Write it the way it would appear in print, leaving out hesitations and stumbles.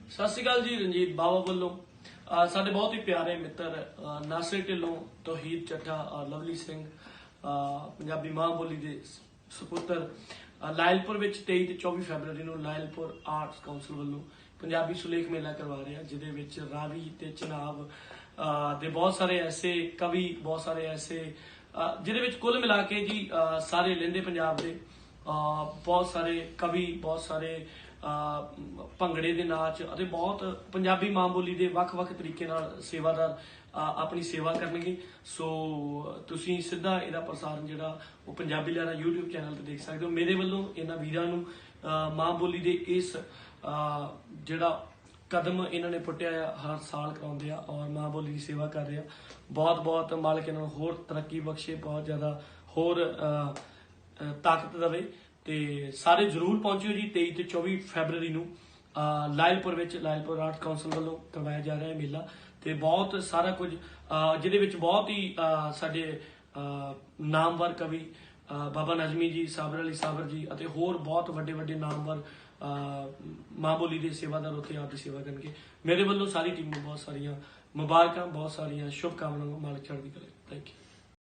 ਸਤਿ ਸ਼੍ਰੀ ਅਕਾਲ ਜੀ। ਰਣਜੀਤ ਬਾਵਾ ਵੱਲੋਂ ਸਾਡੇ ਬਹੁਤ ਹੀ ਪਿਆਰੇ ਮਿੱਤਰ ਨਾਸਿਰ ਢਿੱਲੋਂ, ਤੋਹੀਦ ਚੱਠਾ, ਲਵਲੀ ਸਿੰਘ, ਪੰਜਾਬੀ ਮਾਂ ਬੋਲੀ ਦੇ ਸੁਪੁੱਤਰ ਲਾਇਲਪੁਰ ਵਿੱਚ 23 ਤੇ 24 ਫਰਵਰੀ ਨੂੰ ਲਾਇਲਪੁਰ ਆਰਟਸ ਕਾਉਂਸਲ ਵੱਲੋਂ ਪੰਜਾਬੀ ਸੁਲੇਖ ਮੇਲਾ ਕਰਵਾ ਰਿਹਾ, ਜਿਹਦੇ ਵਿੱਚ ਰਾਵੀ ਤੇ ਚਨਾਬ ਦੇ ਬਹੁਤ ਸਾਰੇ ਐਸੇ ਕਵੀ, ਬਹੁਤ ਸਾਰੇ ਐਸੇ ਜਿਹਦੇ ਵਿੱਚ ਕੁੱਲ ਮਿਲਾ ਕੇ ਜੀ ਸਾਰੇ ਲਹਿੰਦੇ ਪੰਜਾਬ ਦੇ ਬਹੁਤ ਸਾਰੇ ਕਵੀ, ਬਹੁਤ ਸਾਰੇ ਭੰਗੜੇ ਦੇ ਨਾਚ ਅਤੇ ਬਹੁਤ ਪੰਜਾਬੀ ਮਾਂ ਬੋਲੀ ਦੇ ਵੱਖ-ਵੱਖ ਤਰੀਕੇ ਨਾਲ ਸੇਵਾਦਾਰ ਆਪਣੀ ਸੇਵਾ ਕਰਨਗੇ। ਸੋ ਤੁਸੀਂ ਸਿੱਧਾ ਇਹਦਾ ਪ੍ਰਸਾਰਣ ਜਿਹੜਾ ਉਹ ਪੰਜਾਬੀ ਲਹਿਰਾ YouTube ਚੈਨਲ ਤੇ ਦੇਖ ਸਕਦੇ ਹੋ। ਮੇਰੇ ਵੱਲੋਂ ਇਹਨਾਂ ਵੀਰਾਂ ਨੂੰ ਮਾਂ ਬੋਲੀ ਦੇ ਇਸ ਜਿਹੜਾ ਕਦਮ ਇਹਨਾਂ ਨੇ ਪੁੱਟਿਆ ਆ, ਹਰ ਸਾਲ ਕਰਾਉਂਦੇ ਆ ਔਰ ਮਾਂ ਬੋਲੀ ਦੀ ਸੇਵਾ ਕਰ ਰਹੇ ਆ। ਬਹੁਤ ਬਹੁਤ ਮਾਲਕ ਇਹਨਾਂ ਨੂੰ ਹੋਰ ਤਰੱਕੀ ਬਖਸ਼ੇ, ਬਹੁਤ ਜ਼ਿਆਦਾ ਹੋਰ ਤਾਕਤ ਦੇਵੇ। ਤੇ ਸਾਰੇ ਜ਼ਰੂਰ ਪਹੁੰਚਿਓ ਜੀ 23 ਤੇ 24 ਫਰਵਰੀ ਨੂੰ ਲਾਇਲਪੁਰ ਵਿੱਚ ਲਾਇਲਪੁਰ ਆਰਟ ਕਾਉਂਸਲ ਵੱਲੋਂ ਕਰਵਾਇਆ ਜਾ ਰਿਹਾ ਹੈ ਮੇਲਾ। ਤੇ ਬਹੁਤ ਸਾਰਾ ਕੁਝ ਜਿਹਦੇ ਵਿੱਚ ਬਹੁਤ ਹੀ ਸਾਡੇ ਨਾਮਵਰ ਕਵੀ ਬਾਬਾ ਨਜ਼ਮੀ ਜੀ, ਸਾਬਰ ਅਲੀ ਸਾਬਰ ਜੀ ਅਤੇ ਹੋਰ ਬਹੁਤ ਵੱਡੇ ਵੱਡੇ ਨਾਮਵਰ ਮਾਂ ਬੋਲੀ ਦੇ ਸੇਵਾਦਾਰ ਉੱਥੇ ਆਪ ਦੀ ਸੇਵਾ ਕਰਨਗੇ। ਮੇਰੇ ਵੱਲੋਂ ਸਾਰੀ ਟੀਮ ਨੂੰ ਬਹੁਤ ਸਾਰੀਆਂ ਮੁਬਾਰਕਾਂ, ਬਹੁਤ ਸਾਰੀਆਂ ਸ਼ੁਭ ਕਾਮਨਾਵਾਂ। ਮਾਲਕ ਚੜ੍ਹਦੀ ਕਰੇ। Thank you.